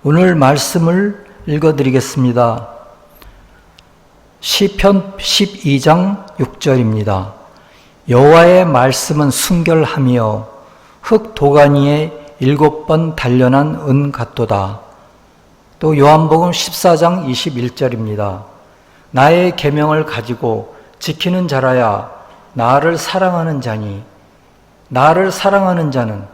오늘 말씀을 읽어드리겠습니다. 시편 12장 6절입니다. 여호와의 말씀은 순결하며 흙 도가니에 7번 단련한 은 같도다. 또 요한복음 14장 21절입니다. 나의 계명을 가지고 지키는 자라야 나를 사랑하는 자니 나를 사랑하는 자는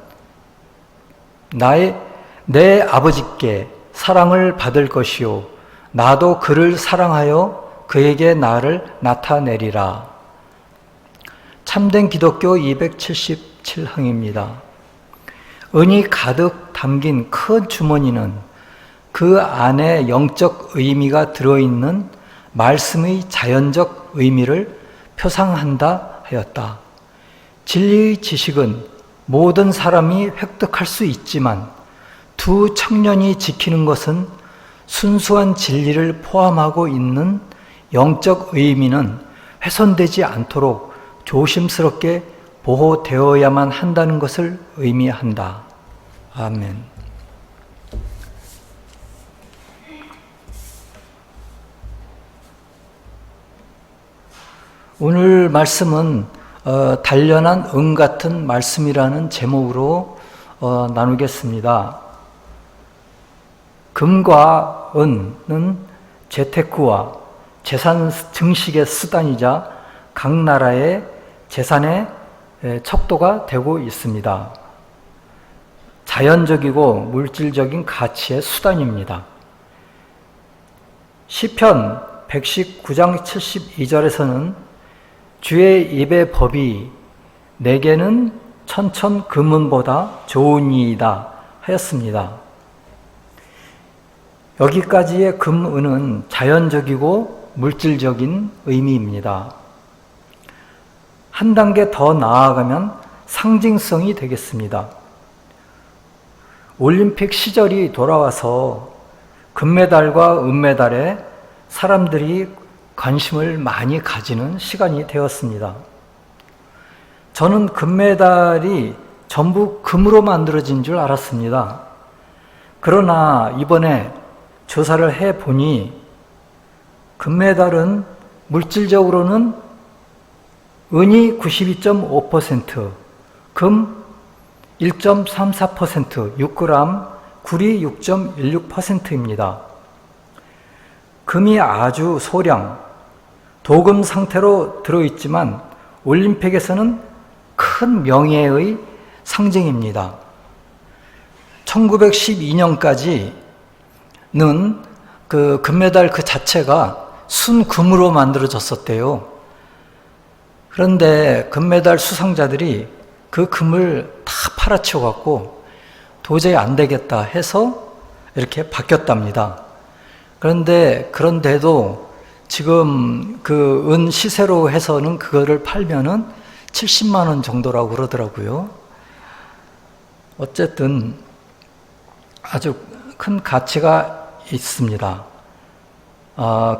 내 아버지께 사랑을 받을 것이요 나도 그를 사랑하여 그에게 나를 나타내리라. 참된 기독교 277항입니다. 은이 가득 담긴 큰 주머니는 그 안에 영적 의미가 들어있는 말씀의 자연적 의미를 표상한다 하였다. 진리의 지식은 모든 사람이 획득할 수 있지만 두 청년이 지키는 것은 순수한 진리를 포함하고 있는 영적 의미는 훼손되지 않도록 조심스럽게 보호되어야만 한다는 것을 의미한다. 아멘. 오늘 말씀은 단련한 은 같은 말씀이라는 제목으로 나누겠습니다. 금과 은은 재테크와 재산 증식의 수단이자 각 나라의 재산의 척도가 되고 있습니다. 자연적이고 물질적인 가치의 수단입니다. 시편 119장 72절에서는 주의 입의 법이 내게는 천천 금은보다 좋으니이다 하였습니다. 여기까지의 금, 은은 자연적이고 물질적인 의미입니다. 한 단계 더 나아가면 상징성이 되겠습니다. 올림픽 시절이 돌아와서 금메달과 은메달에 사람들이 관심을 많이 가지는 시간이 되었습니다. 저는 금메달이 전부 금으로 만들어진 줄 알았습니다. 그러나 이번에 조사를 해보니 금메달은 물질적으로는 은이 92.5%, 금 1.34%, 6g, 구리 6.16%입니다. 금이 아주 소량, 도금 상태로 들어있지만 올림픽에서는 큰 명예의 상징입니다. 1912년까지는 그 금메달 그 자체가 순금으로 만들어졌었대요. 그런데 금메달 수상자들이 그 금을 다 팔아치워갖고 도저히 안 되겠다 해서 이렇게 바뀌었답니다. 그런데도 지금 그 은 시세로 해서는 그거를 팔면은 70만 원 정도라고 그러더라고요. 어쨌든 아주 큰 가치가 있습니다.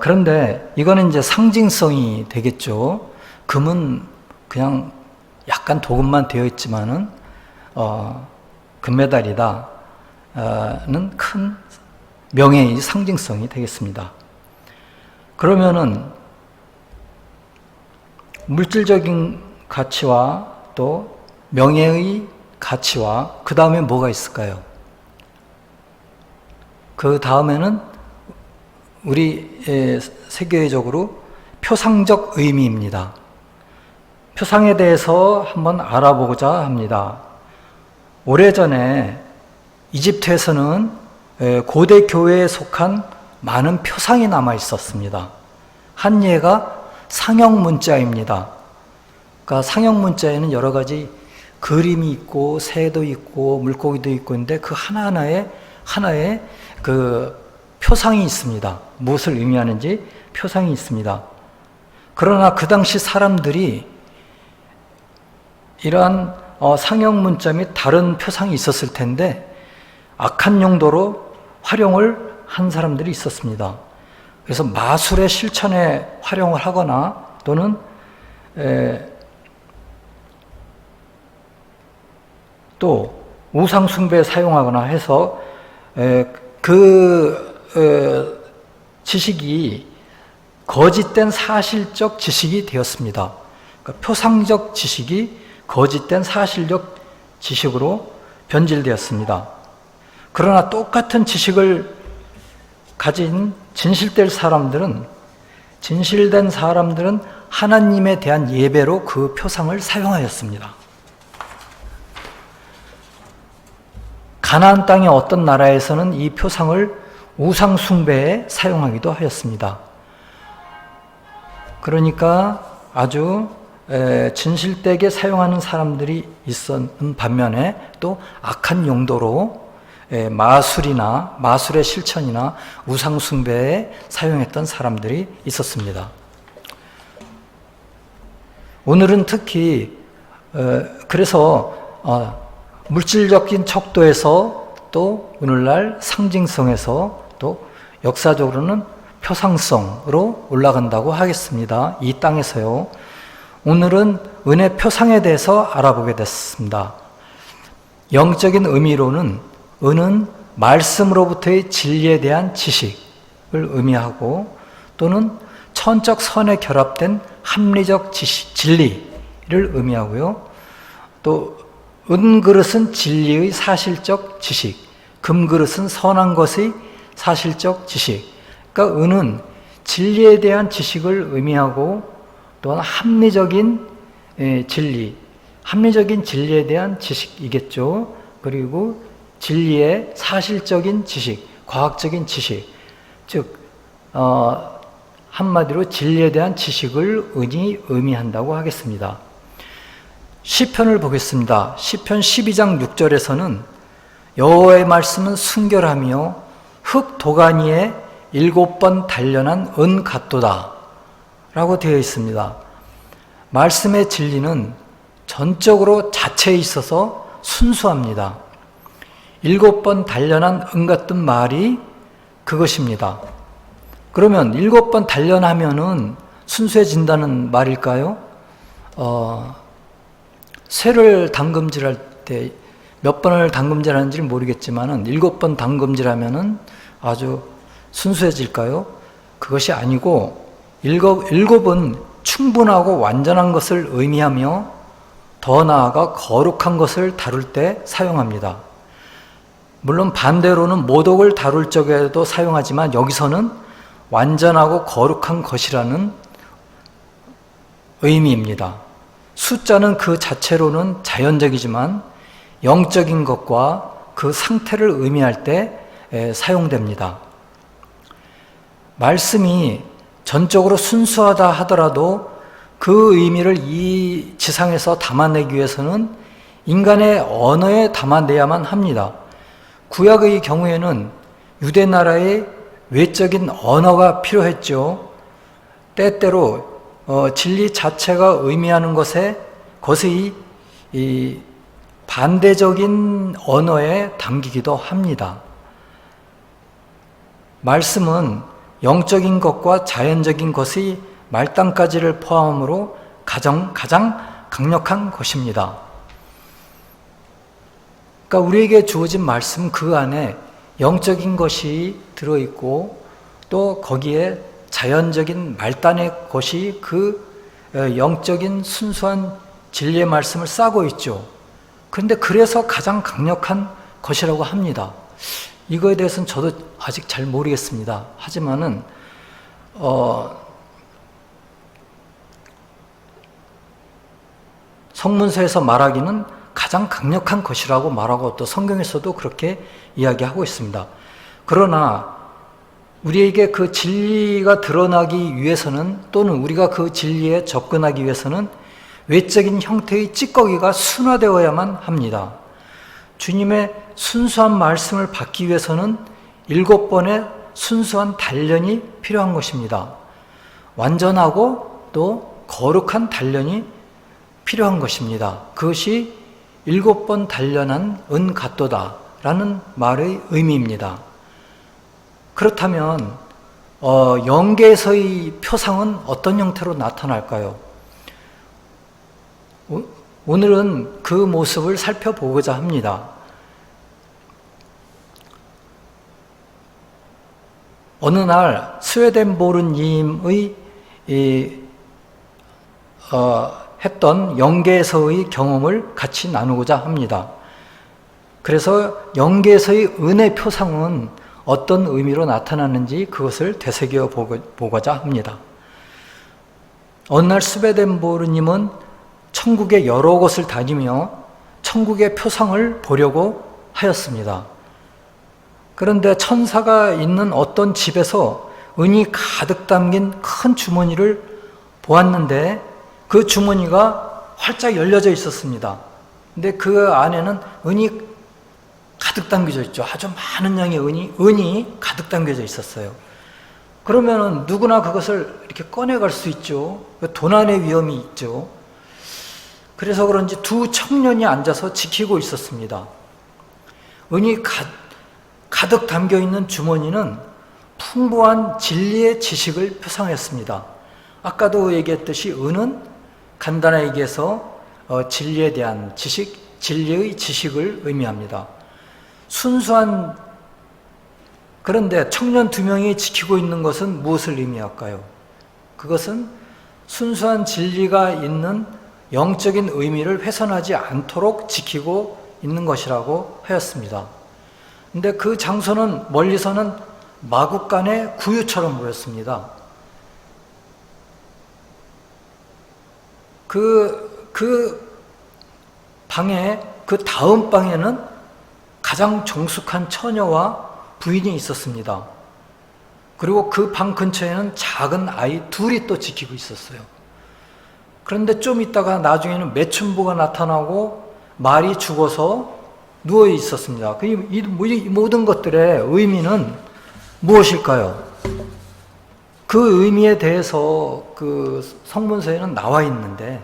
그런데 이거는 이제 상징성이 되겠죠. 금은 그냥 약간 도금만 되어 있지만은 금메달이다는 큰 명예의 상징성이 되겠습니다. 그러면은 물질적인 가치와 또 명예의 가치와 그 다음에 뭐가 있을까요? 그 다음에는 우리 세계적으로 표상적 의미입니다. 표상에 대해서 한번 알아보고자 합니다. 오래전에 이집트에서는 고대 교회에 속한 많은 표상이 남아 있었습니다. 한 예가 상형 문자입니다. 그러니까 상형 문자에는 여러 가지 그림이 있고 새도 있고 물고기도 있고 있는데 그 하나에 그 표상이 있습니다. 무엇을 의미하는지 표상이 있습니다. 그러나 그 당시 사람들이 이러한 상형 문자 및 다른 표상이 있었을 텐데 악한 용도로 활용을 한 사람들이 있었습니다. 그래서 마술의 실천에 활용을 하거나 또는 또 우상 숭배에 사용하거나 해서 그 그 지식이 거짓된 사실적 지식이 되었습니다. 그러니까 표상적 지식이 거짓된 사실적 지식으로 변질되었습니다. 그러나 똑같은 지식을 가진 진실된 사람들은 하나님에 대한 예배로 그 표상을 사용하였습니다. 가나안 땅의 어떤 나라에서는 이 표상을 우상 숭배에 사용하기도 하였습니다. 그러니까 아주 진실되게 사용하는 사람들이 있었는 반면에 또 악한 용도로 마술의 실천이나 우상 숭배에 사용했던 사람들이 있었습니다. 오늘은 특히 그래서 물질적인 척도에서 또 오늘날 상징성에서 또 역사적으로는 표상성으로 올라간다고 하겠습니다. 이 땅에서요. 오늘은 은혜 표상에 대해서 알아보게 됐습니다. 영적인 의미로는 은은 말씀으로부터의 진리에 대한 지식을 의미하고 또는 천적 선에 결합된 합리적 진리를 의미하고요. 또 은그릇은 진리의 사실적 지식, 금그릇은 선한 것의 사실적 지식. 그러니까 은은 진리에 대한 지식을 의미하고 또한 합리적인 진리에 대한 지식이겠죠. 그리고 진리의 사실적인 지식, 과학적인 지식, 즉 한마디로 진리에 대한 지식을 의미한다고 하겠습니다. 시편을 보겠습니다. 시편 12장 6절에서는 여호와의 말씀은 순결하며 흙 도가니에 7번 단련한 은 같도다 라고 되어 있습니다. 말씀의 진리는 전적으로 자체에 있어서 순수합니다. 7번 단련한 은 같은 말이 그것입니다. 그러면 7번 단련하면은 순수해진다는 말일까요? 쇠를 담금질할 때 몇 번을 담금질하는지는 모르겠지만은 7번 담금질하면은 아주 순수해질까요? 그것이 아니고 7은 충분하고 완전한 것을 의미하며 더 나아가 거룩한 것을 다룰 때 사용합니다. 물론 반대로는 모독을 다룰 적에도 사용하지만 여기서는 완전하고 거룩한 것이라는 의미입니다. 숫자는 그 자체로는 자연적이지만 영적인 것과 그 상태를 의미할 때 사용됩니다. 말씀이 전적으로 순수하다 하더라도 그 의미를 이 지상에서 담아내기 위해서는 인간의 언어에 담아내야만 합니다. 구약의 경우에는 유대 나라의 외적인 언어가 필요했죠. 때때로 진리 자체가 의미하는 것의 이 반대적인 언어에 담기기도 합니다. 말씀은 영적인 것과 자연적인 것의 말단까지를 포함으로 가장 강력한 것입니다. 그러니까 우리에게 주어진 말씀 그 안에 영적인 것이 들어있고 또 거기에 자연적인 말단의 것이 그 영적인 순수한 진리의 말씀을 싸고 있죠. 그런데 그래서 가장 강력한 것이라고 합니다. 이거에 대해서는 저도 아직 잘 모르겠습니다. 하지만은 성문서에서 말하기는 가장 강력한 것이라고 말하고 또 성경에서도 그렇게 이야기하고 있습니다. 그러나 우리에게 그 진리가 드러나기 위해서는 또는 우리가 그 진리에 접근하기 위해서는 외적인 형태의 찌꺼기가 순화되어야만 합니다. 주님의 순수한 말씀을 받기 위해서는 7번의 순수한 단련이 필요한 것입니다. 완전하고 또 거룩한 단련이 필요한 것입니다. 그것이 7번 단련한 은 같도다 라는 말의 의미입니다. 그렇다면 영계에서의 표상은 어떤 형태로 나타날까요? 오늘은 그 모습을 살펴보고자 합니다. 어느 날 스웨덴보르님의 했던 영계에서의 경험을 같이 나누고자 합니다. 그래서 영계에서의 은혜 표상은 어떤 의미로 나타나는지 그것을 되새겨 보고자 합니다. 어느 날 스웨덴보르님은 천국의 여러 곳을 다니며 천국의 표상을 보려고 하였습니다. 그런데 천사가 있는 어떤 집에서 은이 가득 담긴 큰 주머니를 보았는데 그 주머니가 활짝 열려져 있었습니다. 근데 그 안에는 은이 가득 담겨져 있죠. 아주 많은 양의 은이 가득 담겨져 있었어요. 그러면 누구나 그것을 이렇게 꺼내갈 수 있죠. 도난의 위험이 있죠. 그래서 그런지 두 청년이 앉아서 지키고 있었습니다. 은이 가득 담겨있는 주머니는 풍부한 진리의 지식을 표상했습니다. 아까도 얘기했듯이 은은 간단하게 얘기해서 진리에 대한 지식, 진리의 지식을 의미합니다. 그런데 청년 두 명이 지키고 있는 것은 무엇을 의미할까요? 그것은 순수한 진리가 있는 영적인 의미를 훼손하지 않도록 지키고 있는 것이라고 하였습니다. 근데 그 장소는 멀리서는 마국간의 구유처럼 보였습니다. 그 방에, 그 다음 방에는 가장 정숙한 처녀와 부인이 있었습니다. 그리고 그 방 근처에는 작은 아이 둘이 또 지키고 있었어요. 그런데 좀 있다가 나중에는 매춘부가 나타나고 말이 죽어서 누워 있었습니다. 이 모든 것들의 의미는 무엇일까요? 그 의미에 대해서 그 성문서에는 나와 있는데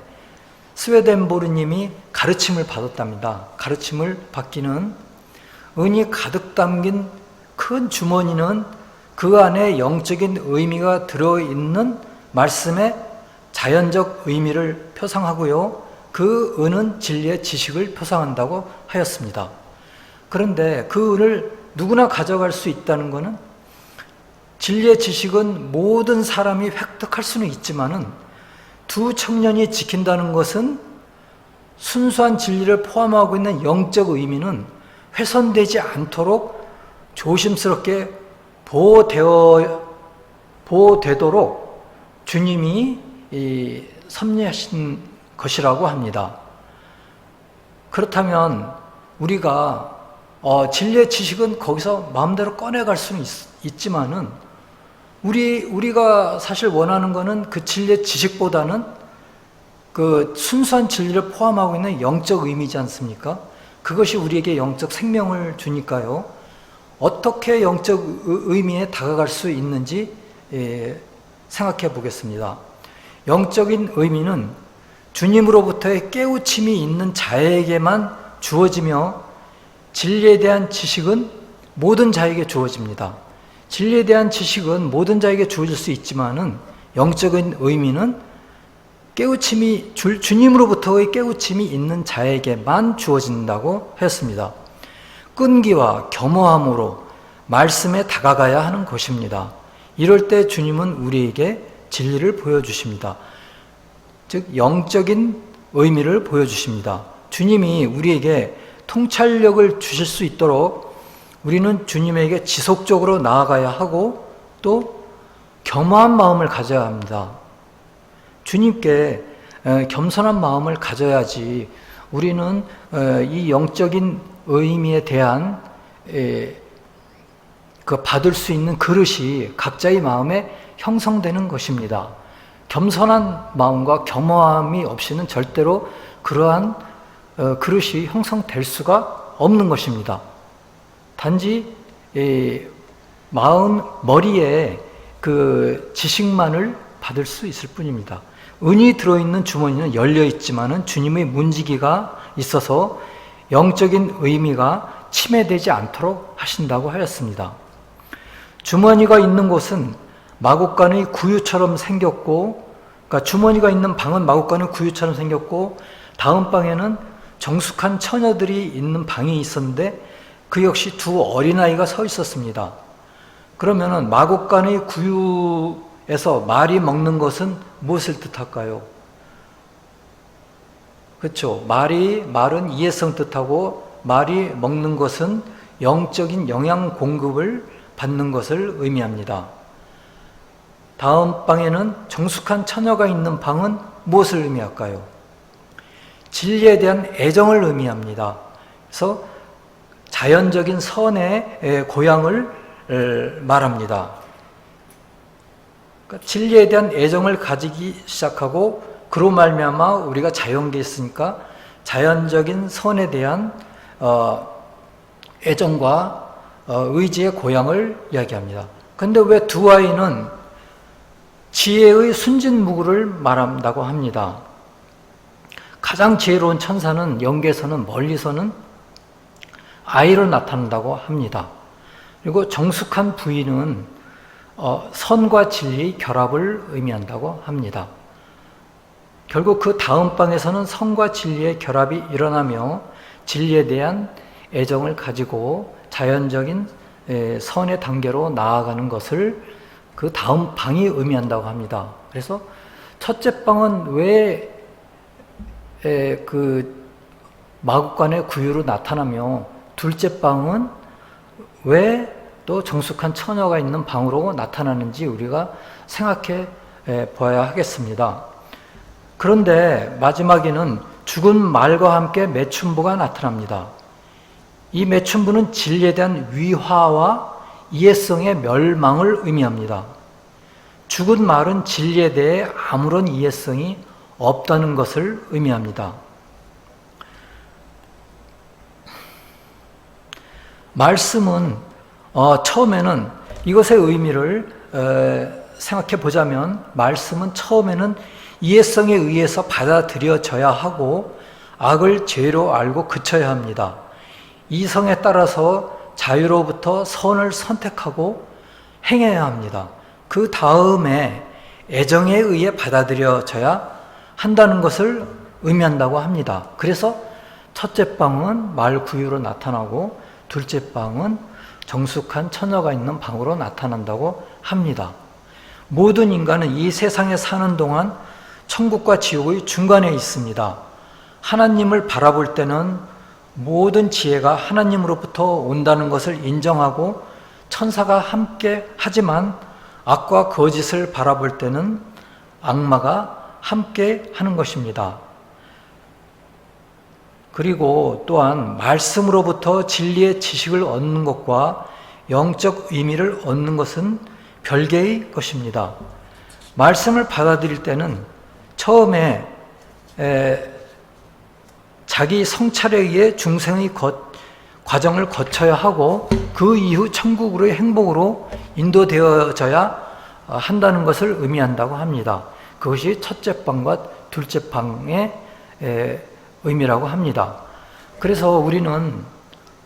스웨덴보르님이 가르침을 받았답니다. 가르침을 받기는 은이 가득 담긴 큰 주머니는 그 안에 영적인 의미가 들어있는 말씀의 자연적 의미를 표상하고요. 그 은은 진리의 지식을 표상한다고 하였습니다. 그런데 그 은을 누구나 가져갈 수 있다는 것은 진리의 지식은 모든 사람이 획득할 수는 있지만은 두 청년이 지킨다는 것은 순수한 진리를 포함하고 있는 영적 의미는 훼손되지 않도록 조심스럽게 보호되도록 주님이 섭리하신 것이라고 합니다. 그렇다면 우리가 진리의 지식은 거기서 마음대로 꺼내갈 수는 있지만은 우리가 사실 원하는 것은 그 진리의 지식보다는 그 순수한 진리를 포함하고 있는 영적 의미지 않습니까? 그것이 우리에게 영적 생명을 주니까요. 어떻게 영적 의미에 다가갈 수 있는지 생각해 보겠습니다. 영적인 의미는 주님으로부터의 깨우침이 있는 자에게만 주어지며 진리에 대한 지식은 모든 자에게 주어집니다. 진리에 대한 지식은 모든 자에게 주어질 수 있지만은 영적인 의미는 주님으로부터의 깨우침이 있는 자에게만 주어진다고 했습니다. 끈기와 겸허함으로 말씀에 다가가야 하는 것입니다. 이럴 때 주님은 우리에게 진리를 보여주십니다. 즉 영적인 의미를 보여주십니다. 주님이 우리에게 통찰력을 주실 수 있도록 우리는 주님에게 지속적으로 나아가야 하고 또 겸허한 마음을 가져야 합니다. 주님께 겸손한 마음을 가져야지 우리는 이 영적인 의미에 대한 그 받을 수 있는 그릇이 각자의 마음에 형성되는 것입니다. 겸손한 마음과 겸허함이 없이는 절대로 그러한 그릇이 형성될 수가 없는 것입니다. 단지 머리에 그 지식만을 받을 수 있을 뿐입니다. 은이 들어있는 주머니는 열려있지만은 주님의 문지기가 있어서 영적인 의미가 침해되지 않도록 하신다고 하였습니다. 주머니가 있는 곳은 마국간의 구유처럼 생겼고, 그러니까 주머니가 있는 방은 마국간의 구유처럼 생겼고, 다음 방에는 정숙한 처녀들이 있는 방이 있었는데 그 역시 두 어린아이가 서 있었습니다. 그러면은 마국간의 구유에서 말이 먹는 것은 무엇을 뜻할까요? 그렇죠. 말은 이해성 뜻하고 말이 먹는 것은 영적인 영양 공급을 받는 것을 의미합니다. 다음 방에는 정숙한 처녀가 있는 방은 무엇을 의미할까요? 진리에 대한 애정을 의미합니다. 그래서 자연적인 선의 고향을 말합니다. 그러니까 진리에 대한 애정을 가지기 시작하고 그로 말미암아 우리가 자연계에 있으니까 자연적인 선에 대한 애정과 의지의 고향을 이야기합니다. 그런데 왜 두 아이는 지혜의 순진무구를 말한다고 합니다. 가장 지혜로운 천사는 영계에서는 멀리서는 아이로 나타난다고 합니다. 그리고 정숙한 부인은 선과 진리의 결합을 의미한다고 합니다. 결국 그 다음 방에서는 선과 진리의 결합이 일어나며 진리에 대한 애정을 가지고 자연적인 선의 단계로 나아가는 것을 그 다음 방이 의미한다고 합니다. 그래서 첫째 방은 왜 그 마국간의 구유로 나타나며 둘째 방은 왜 또 정숙한 처녀가 있는 방으로 나타나는지 우리가 생각해 보아야 하겠습니다. 그런데 마지막에는 죽은 말과 함께 매춘부가 나타납니다. 이 매춘부는 진리에 대한 위화와 이해성의 멸망을 의미합니다. 죽은 말은 진리에 대해 아무런 이해성이 없다는 것을 의미합니다. 말씀은 처음에는 이것의 의미를 생각해 보자면 말씀은 처음에는 이해성에 의해서 받아들여져야 하고 악을 죄로 알고 그쳐야 합니다. 이성에 따라서 자유로부터 선을 선택하고 행해야 합니다. 그 다음에 애정에 의해 받아들여져야 한다는 것을 의미한다고 합니다. 그래서 첫째 방은 말 구유로 나타나고 둘째 방은 정숙한 처녀가 있는 방으로 나타난다고 합니다. 모든 인간은 이 세상에 사는 동안 천국과 지옥의 중간에 있습니다. 하나님을 바라볼 때는 모든 지혜가 하나님으로부터 온다는 것을 인정하고 천사가 함께 하지만 악과 거짓을 바라볼 때는 악마가 함께 하는 것입니다. 그리고 또한 말씀으로부터 진리의 지식을 얻는 것과 영적 의미를 얻는 것은 별개의 것입니다. 말씀을 받아들일 때는 처음에 자기 성찰에 의해 중생의 과정을 거쳐야 하고 그 이후 천국으로의 행복으로 인도되어져야 한다는 것을 의미한다고 합니다. 그것이 첫째 방과 둘째 방의 의미라고 합니다. 그래서 우리는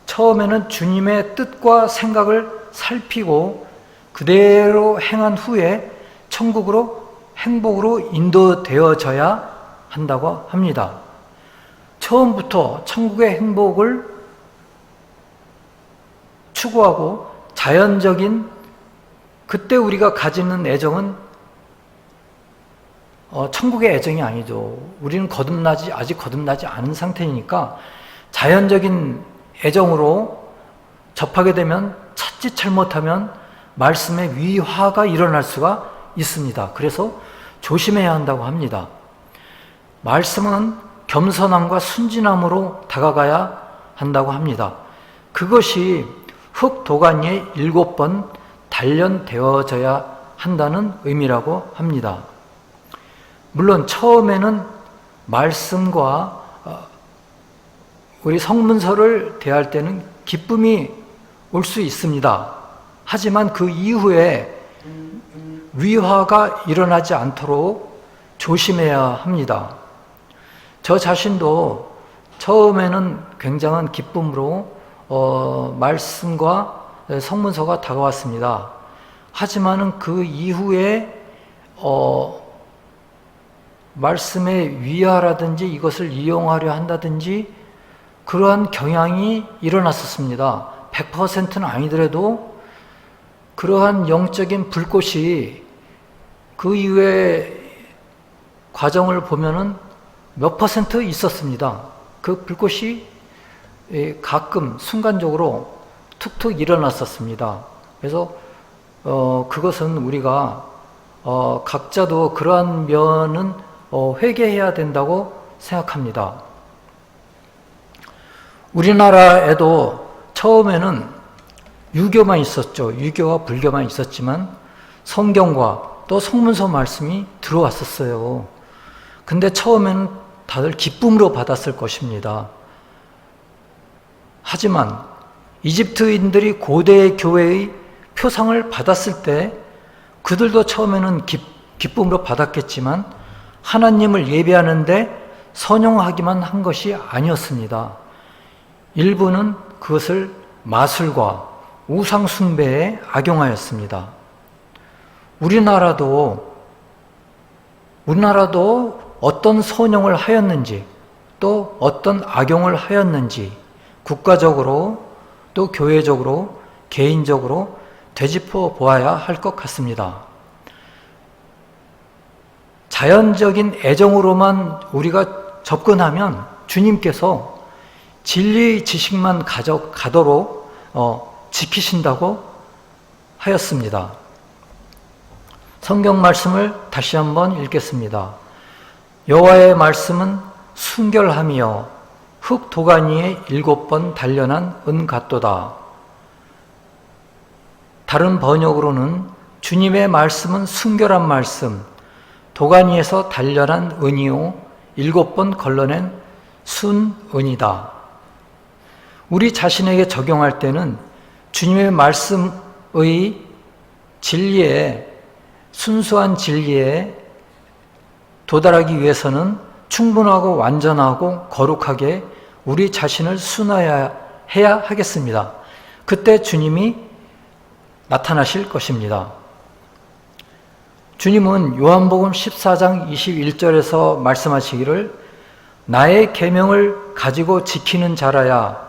처음에는 주님의 뜻과 생각을 살피고 그대로 행한 후에 천국으로 행복으로 인도되어져야 한다고 합니다. 처음부터 천국의 행복을 추구하고 자연적인 그때 우리가 가지는 애정은 천국의 애정이 아니죠. 우리는 아직 거듭나지 않은 상태이니까 자연적인 애정으로 접하게 되면 찾지 잘못하면 말씀의 위화가 일어날 수가 있습니다. 그래서 조심해야 한다고 합니다. 말씀은 겸손함과 순진함으로 다가가야 한다고 합니다. 그것이 흑도가니에 7번 단련되어져야 한다는 의미라고 합니다. 물론 처음에는 말씀과 우리 성문서를 대할 때는 기쁨이 올 수 있습니다. 하지만 그 이후에 위화가 일어나지 않도록 조심해야 합니다. 저 자신도 처음에는 굉장한 기쁨으로 말씀과 성문서가 다가왔습니다. 하지만은 그 이후에 말씀의 위화라든지 이것을 이용하려 한다든지 그러한 경향이 일어났었습니다. 100%는 아니더라도 그러한 영적인 불꽃이 그 이후에 과정을 보면은 몇 % 있었습니다. 그 불꽃이 가끔 순간적으로 툭툭 일어났었습니다. 그래서 그것은 우리가 각자도 그러한 면은 회개해야 된다고 생각합니다. 우리나라에도 처음에는 유교만 있었죠. 유교와 불교만 있었지만 성경과 또 성문서 말씀이 들어왔었어요. 근데 처음에는 다들 기쁨으로 받았을 것입니다. 하지만 이집트인들이 고대 교회의 표상을 받았을 때 그들도 처음에는 기쁨으로 받았겠지만 하나님을 예배하는데 선용하기만 한 것이 아니었습니다. 일부는 그것을 마술과 우상 숭배에 악용하였습니다. 우리나라도 어떤 선용을 하였는지 또 어떤 악용을 하였는지 국가적으로 또 교회적으로 개인적으로 되짚어 보아야 할 것 같습니다. 자연적인 애정으로만 우리가 접근하면 주님께서 진리의 지식만 가져가도록 지키신다고 하였습니다. 성경 말씀을 다시 한번 읽겠습니다. 여호와의 말씀은 순결하며 흙 도가니 위에 7번 단련한 은 같도다. 다른 번역으로는 주님의 말씀은 순결한 말씀, 도가니에서 단련한 은이요 7번 걸러낸 순은이다. 우리 자신에게 적용할 때는 주님의 말씀의 진리에, 순수한 진리에 도달하기 위해서는 충분하고 완전하고 거룩하게 우리 자신을 순화해야 하겠습니다. 그때 주님이 나타나실 것입니다. 주님은 요한복음 14장 21절에서 말씀하시기를 나의 계명을 가지고 지키는 자라야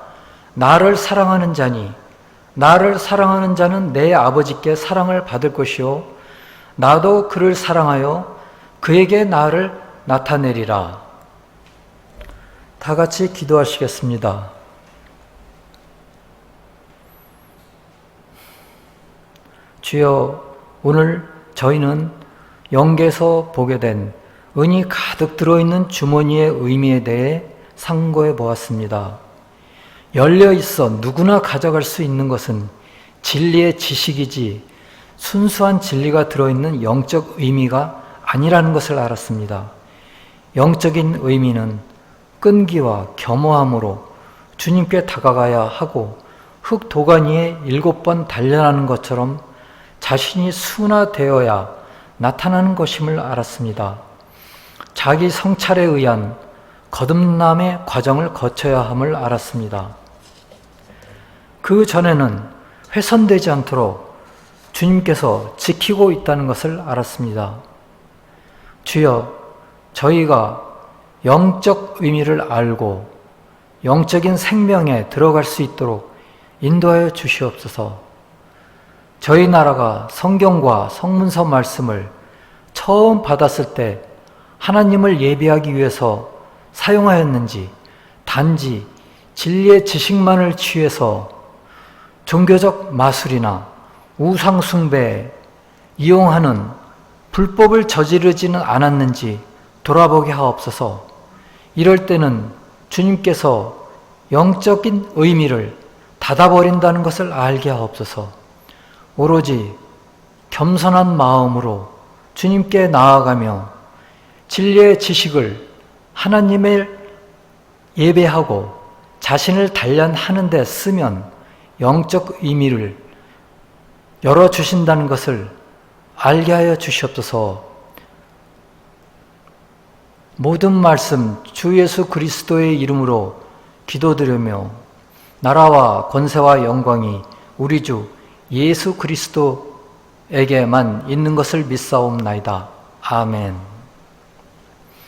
나를 사랑하는 자니 나를 사랑하는 자는 내 아버지께 사랑을 받을 것이요 나도 그를 사랑하여 그에게 나를 나타내리라. 다 같이 기도하시겠습니다. 주여, 오늘 저희는 영계에서 보게 된 은이 가득 들어있는 주머니의 의미에 대해 상고해 보았습니다. 열려 있어 누구나 가져갈 수 있는 것은 진리의 지식이지 순수한 진리가 들어있는 영적 의미가 아니라는 것을 알았습니다. 영적인 의미는 끈기와 겸허함으로 주님께 다가가야 하고 흙 도가니에 7번 단련하는 것처럼 자신이 순화되어야 나타나는 것임을 알았습니다. 자기 성찰에 의한 거듭남의 과정을 거쳐야 함을 알았습니다. 그 전에는 훼손되지 않도록 주님께서 지키고 있다는 것을 알았습니다. 주여, 저희가 영적 의미를 알고 영적인 생명에 들어갈 수 있도록 인도하여 주시옵소서. 저희 나라가 성경과 성문서 말씀을 처음 받았을 때 하나님을 예배하기 위해서 사용하였는지 단지 진리의 지식만을 취해서 종교적 마술이나 우상 숭배에 이용하는 불법을 저지르지는 않았는지 돌아보게 하옵소서. 이럴 때는 주님께서 영적인 의미를 닫아버린다는 것을 알게 하옵소서. 오로지 겸손한 마음으로 주님께 나아가며 진리의 지식을 하나님을 예배하고 자신을 단련하는 데 쓰면 영적 의미를 열어주신다는 것을 알게 하여 주시옵소서. 모든 말씀 주 예수 그리스도의 이름으로 기도드리며 나라와 권세와 영광이 우리 주 예수 그리스도에게만 있는 것을 믿사옵나이다. 아멘.